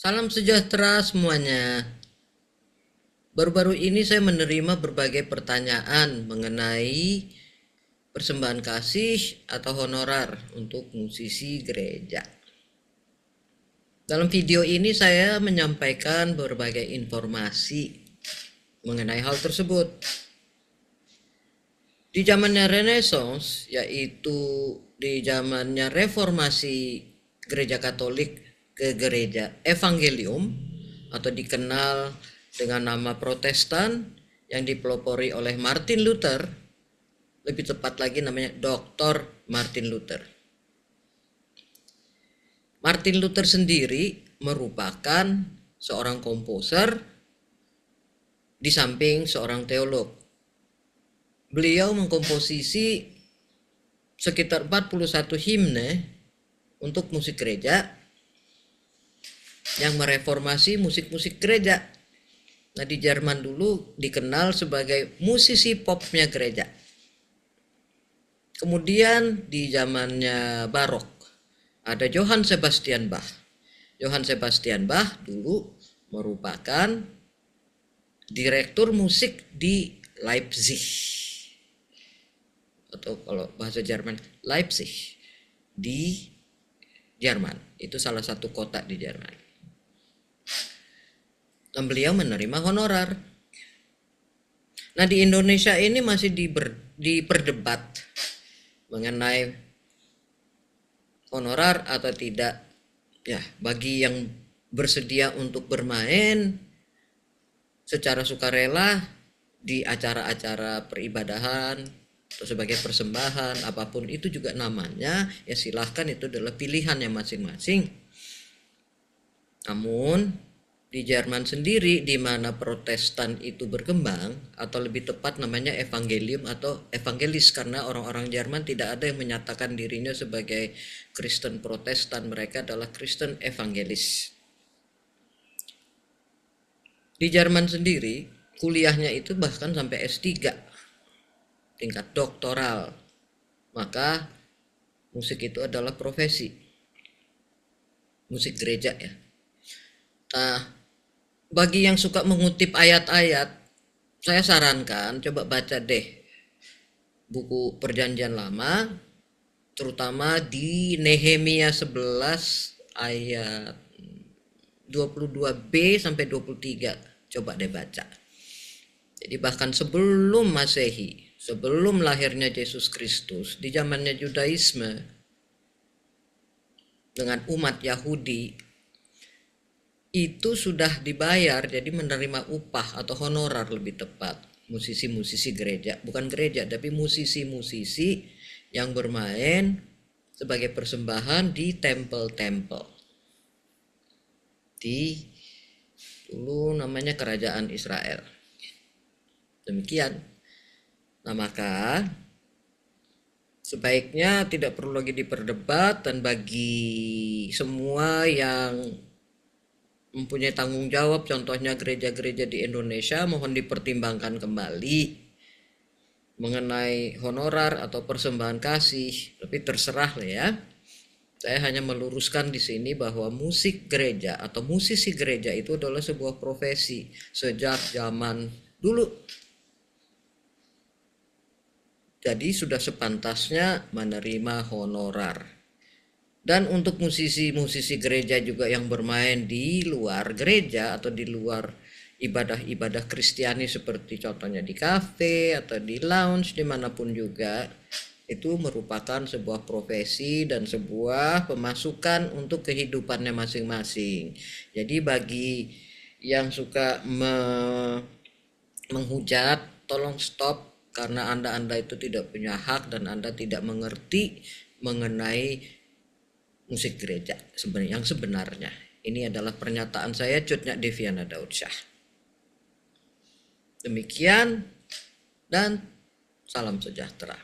Salam sejahtera semuanya. Baru-baru ini saya menerima berbagai pertanyaan mengenai persembahan kasih atau honorar untuk musisi gereja. Dalam video ini saya menyampaikan berbagai informasi mengenai hal tersebut. Di zamannya Renaissance, yaitu di zamannya reformasi gereja Katolik ke gereja Evangelium atau dikenal dengan nama Protestan yang dipelopori oleh Martin Luther, lebih tepat lagi namanya Dr. Martin Luther. Martin Luther sendiri merupakan seorang komposer di samping seorang teolog. Beliau mengkomposisi sekitar 41 himne untuk musik gereja yang mereformasi musik-musik gereja. Nah, di Jerman dulu dikenal sebagai musisi popnya gereja. Kemudian di zamannya Barok ada Johann Sebastian Bach. Johann Sebastian Bach dulu merupakan direktur musik di Leipzig, atau kalau bahasa Jerman Leipzig di Jerman. Itu salah satu kota di Jerman. Dan beliau menerima honorar. Nah, di Indonesia ini masih diperdebat mengenai honorar atau tidak. Ya, bagi yang bersedia untuk bermain secara sukarela di acara-acara peribadahan atau sebagai persembahan, apapun itu juga namanya, ya silahkan, itu adalah pilihannya masing-masing. Namun di Jerman sendiri, di mana Protestan itu berkembang, atau lebih tepat namanya Evangelium atau Evangelis, karena orang-orang Jerman tidak ada yang menyatakan dirinya sebagai Kristen Protestan, mereka adalah Kristen Evangelis. Di Jerman sendiri, kuliahnya itu bahkan sampai S3, tingkat doktoral. Maka musik itu adalah profesi, musik gereja ya. Nah, bagi yang suka mengutip ayat-ayat, saya sarankan coba baca deh buku Perjanjian Lama, terutama di Nehemia 11 ayat 22b sampai 23. Coba deh baca. Jadi bahkan sebelum Masehi, sebelum lahirnya Yesus Kristus, di zamannya Judaisme dengan umat Yahudi itu sudah dibayar, jadi menerima upah atau honorar lebih tepat, musisi-musisi gereja, bukan gereja tapi musisi-musisi yang bermain sebagai persembahan di tempel-tempel di dulu namanya Kerajaan Israel. Demikian. Nah, maka sebaiknya tidak perlu lagi diperdebat, dan bagi semua yang mempunyai tanggung jawab, contohnya gereja-gereja di Indonesia, mohon dipertimbangkan kembali mengenai honorar atau persembahan kasih. Tapi terserah lah ya. Saya hanya meluruskan di sini bahwa musik gereja atau musisi gereja itu adalah sebuah profesi sejak zaman dulu. Jadi sudah sepantasnya menerima honorar. Dan untuk musisi-musisi gereja juga yang bermain di luar gereja atau di luar ibadah-ibadah Kristiani, seperti contohnya di kafe atau di lounge, dimanapun juga, itu merupakan sebuah profesi dan sebuah pemasukan untuk kehidupannya masing-masing. Jadi bagi yang suka menghujat, tolong stop, karena Anda itu tidak punya hak dan Anda tidak mengerti mengenai musik gereja yang sebenarnya. Ini adalah pernyataan saya, Cutnya Deviana Daudsyah. Demikian dan salam sejahtera.